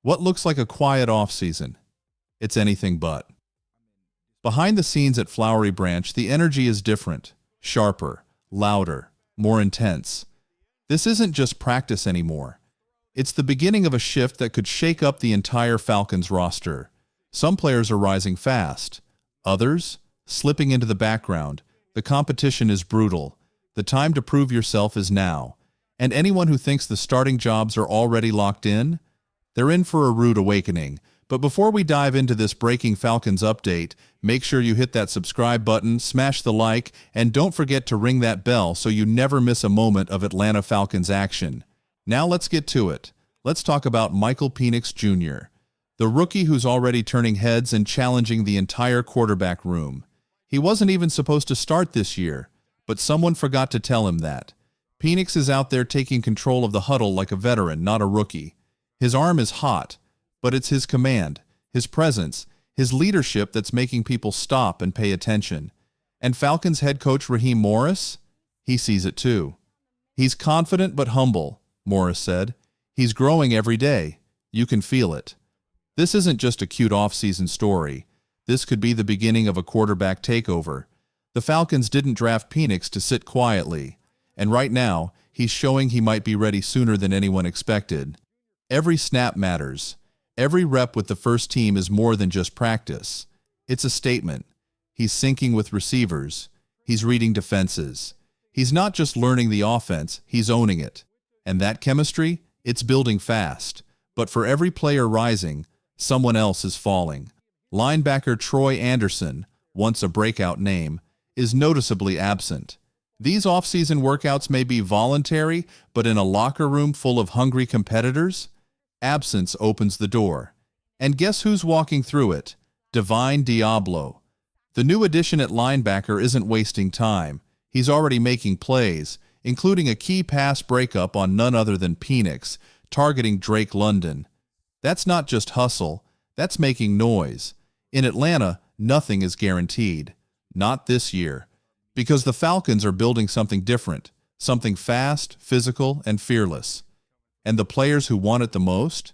What looks like a quiet off-season? It's anything but. Behind the scenes at Flowery Branch, the energy is different, sharper, louder, more intense. This isn't just practice anymore. It's the beginning of a shift that could shake up the entire Falcons roster. Some players are rising fast, others slipping into the background. The competition is brutal. The time to prove yourself is now. And anyone who thinks the starting jobs are already locked in, they're in for a rude awakening. But before we dive into this breaking Falcons update, make sure you hit that subscribe button, smash the like, and don't forget to ring that bell so you never miss a moment of Atlanta Falcons action. Now let's get to it. Let's talk about Michael Penix Jr., the rookie who's already turning heads and challenging the entire quarterback room. He wasn't even supposed to start this year, but someone forgot to tell him that. Penix is out there taking control of the huddle like a veteran, not a rookie. His arm is hot, but it's his command, his presence, his leadership that's making people stop and pay attention. And Falcons head coach Raheem Morris? He sees it too. He's confident but humble, Morris said. He's growing every day. You can feel it. This isn't just a cute off-season story. This could be the beginning of a quarterback takeover. The Falcons didn't draft Penix to sit quietly, and right now, he's showing he might be ready sooner than anyone expected. Every snap matters. Every rep with the first team is more than just practice. It's a statement. He's syncing with receivers. He's reading defenses. He's not just learning the offense, he's owning it. And that chemistry, it's building fast. But for every player rising, someone else is falling. Linebacker Troy Anderson, once a breakout name, is noticeably absent. These off-season workouts may be voluntary, but in a locker room full of hungry competitors, absence opens the door. And guess who's walking through it? Divine Diablo. The new addition at linebacker isn't wasting time. He's already making plays, including a key pass breakup on none other than Penix, targeting Drake London. That's not just hustle, that's making noise. In Atlanta, nothing is guaranteed. Not this year. Because the Falcons are building something different, something fast, physical, and fearless. And the players who want it the most?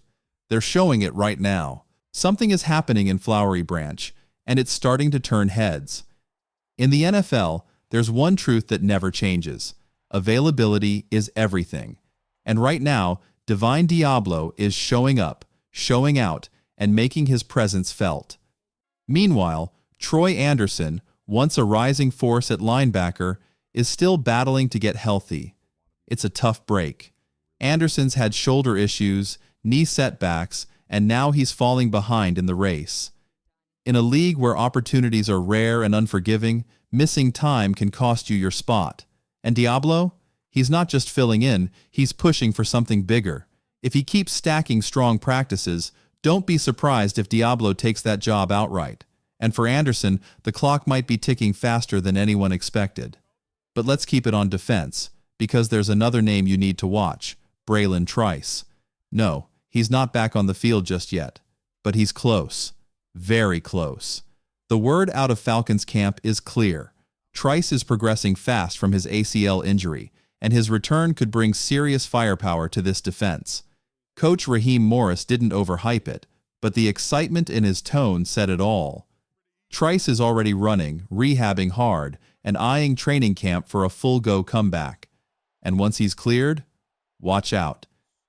They're showing it right now. Something is happening in Flowery Branch, and it's starting to turn heads. In the NFL, there's one truth that never changes. Availability is everything. And right now, Divine Diablo is showing up, showing out, and making his presence felt. Meanwhile, Troy Anderson, once a rising force at linebacker, is still battling to get healthy. It's a tough break. Anderson's had shoulder issues, knee setbacks, and now he's falling behind in the race. In a league where opportunities are rare and unforgiving, missing time can cost you your spot. And Diablo? He's not just filling in, he's pushing for something bigger. If he keeps stacking strong practices, don't be surprised if Diablo takes that job outright. And for Anderson, the clock might be ticking faster than anyone expected. But let's keep it on defense, because there's another name you need to watch, Braylon Trice. No, he's not back on the field just yet, but he's close. Very close. The word out of Falcons camp is clear. Trice is progressing fast from his ACL injury, and his return could bring serious firepower to this defense. Coach Raheem Morris didn't overhype it, but the excitement in his tone said it all. Trice is already running, rehabbing hard, and eyeing training camp for a full-go comeback. And once he's cleared, watch out.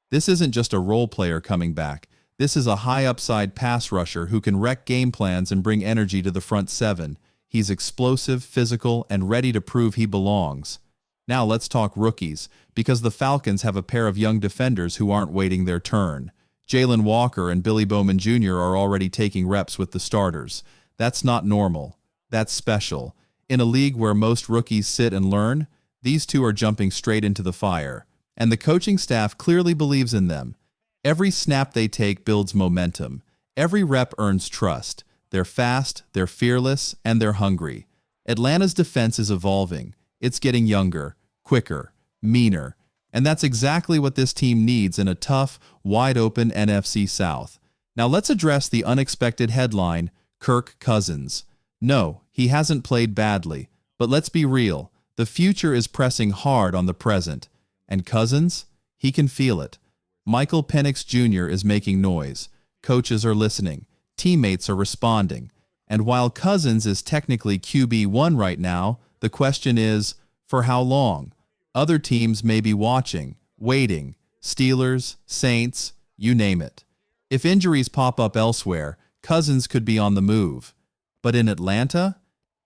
This isn't just a role player coming back. This is a high-upside pass rusher who can wreck game plans and bring energy to the front seven. He's explosive, physical, and ready to prove he belongs. Now let's talk rookies, because the Falcons have a pair of young defenders who aren't waiting their turn. Jalen Walker and Billy Bowman Jr. are already taking reps with the starters. That's not normal. That's special. In a league where most rookies sit and learn, these two are jumping straight into the fire. And the coaching staff clearly believes in them. Every snap they take builds momentum. Every rep earns trust. They're fast, they're fearless, and they're hungry. Atlanta's defense is evolving. It's getting younger, quicker, meaner. And that's exactly what this team needs in a tough, wide-open NFC South. Now let's address the unexpected headline, Kirk Cousins. No, he hasn't played badly. But let's be real. The future is pressing hard on the present. And Cousins? He can feel it. Michael Penix Jr. is making noise. Coaches are listening. Teammates are responding. And while Cousins is technically QB1 right now, the question is, for how long? Other teams may be watching, waiting. Steelers, Saints, you name it. If injuries pop up elsewhere, Cousins could be on the move. But in Atlanta,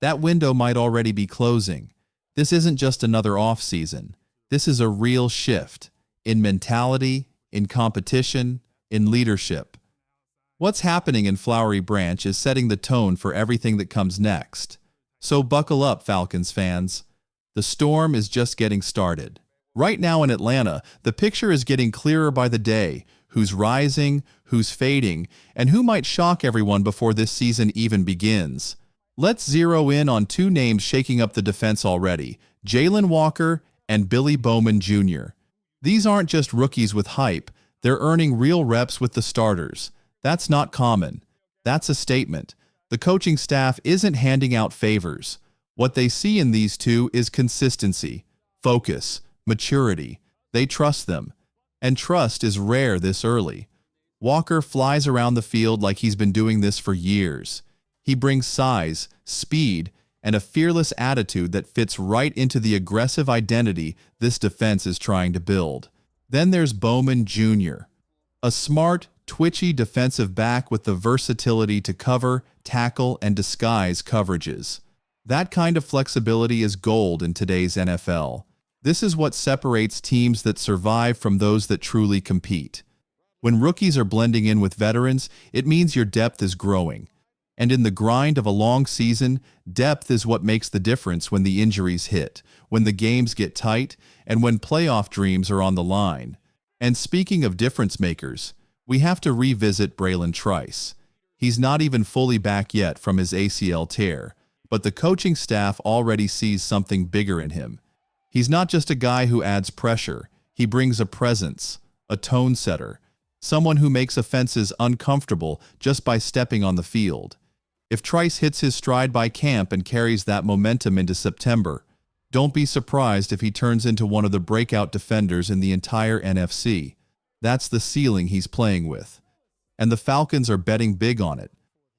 that window might already be closing. This isn't just another offseason. This is a real shift in mentality, in competition, in leadership. What's happening in Flowery Branch is setting the tone for everything that comes next. So buckle up, Falcons fans. The storm is just getting started. Right now in Atlanta, the picture is getting clearer by the day. Who's rising, who's fading, and who might shock everyone before this season even begins. Let's zero in on two names shaking up the defense already, Jalen Walker and Billy Bowman Jr. These aren't just rookies with hype, they're earning real reps with the starters. That's not common. That's a statement. The coaching staff isn't handing out favors. What they see in these two is consistency, focus, maturity. They trust them. And trust is rare this early. Walker flies around the field like he's been doing this for years. He brings size, speed, and a fearless attitude that fits right into the aggressive identity this defense is trying to build. Then there's Bowman Jr., a smart, twitchy defensive back with the versatility to cover, tackle, and disguise coverages. That kind of flexibility is gold in today's NFL. This is what separates teams that survive from those that truly compete. When rookies are blending in with veterans, it means your depth is growing. And in the grind of a long season, depth is what makes the difference when the injuries hit, when the games get tight, and when playoff dreams are on the line. And speaking of difference makers, we have to revisit Braylon Trice. He's not even fully back yet from his ACL tear, but the coaching staff already sees something bigger in him. He's not just a guy who adds pressure. He brings a presence, a tone setter, someone who makes offenses uncomfortable just by stepping on the field. If Trice hits his stride by camp and carries that momentum into September, don't be surprised if he turns into one of the breakout defenders in the entire NFC. That's the ceiling he's playing with. And the Falcons are betting big on it.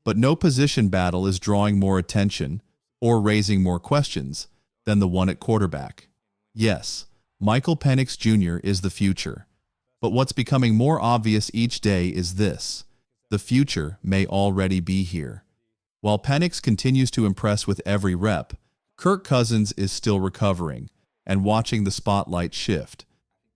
But no position battle is drawing more attention or raising more questions than the one at quarterback. Yes, Michael Penix Jr. is the future. But what's becoming more obvious each day is this: the future may already be here. While Penix continues to impress with every rep, Kirk Cousins is still recovering and watching the spotlight shift.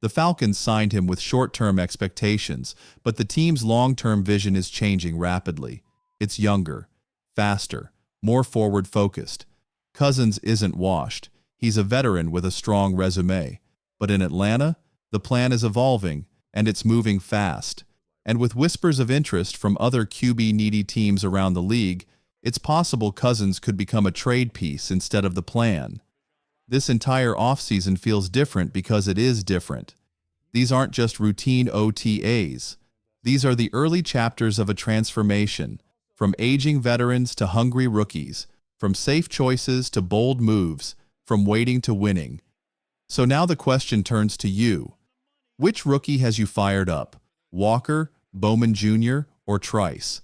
The Falcons signed him with short-term expectations, but the team's long-term vision is changing rapidly. It's younger, faster, more forward-focused. Cousins isn't washed. He's a veteran with a strong resume. But in Atlanta, the plan is evolving, and it's moving fast. And with whispers of interest from other QB-needy teams around the league, it's possible Cousins could become a trade piece instead of the plan. This entire offseason feels different because it is different. These aren't just routine OTAs. These are the early chapters of a transformation, from aging veterans to hungry rookies, from safe choices to bold moves, from waiting to winning. So now the question turns to you. Which rookie has you fired up? Walker, Bowman Jr., or Trice?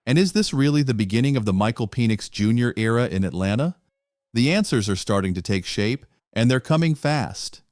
And is this really the beginning of the Michael Penix Jr. era in Atlanta? The answers are starting to take shape, and they're coming fast.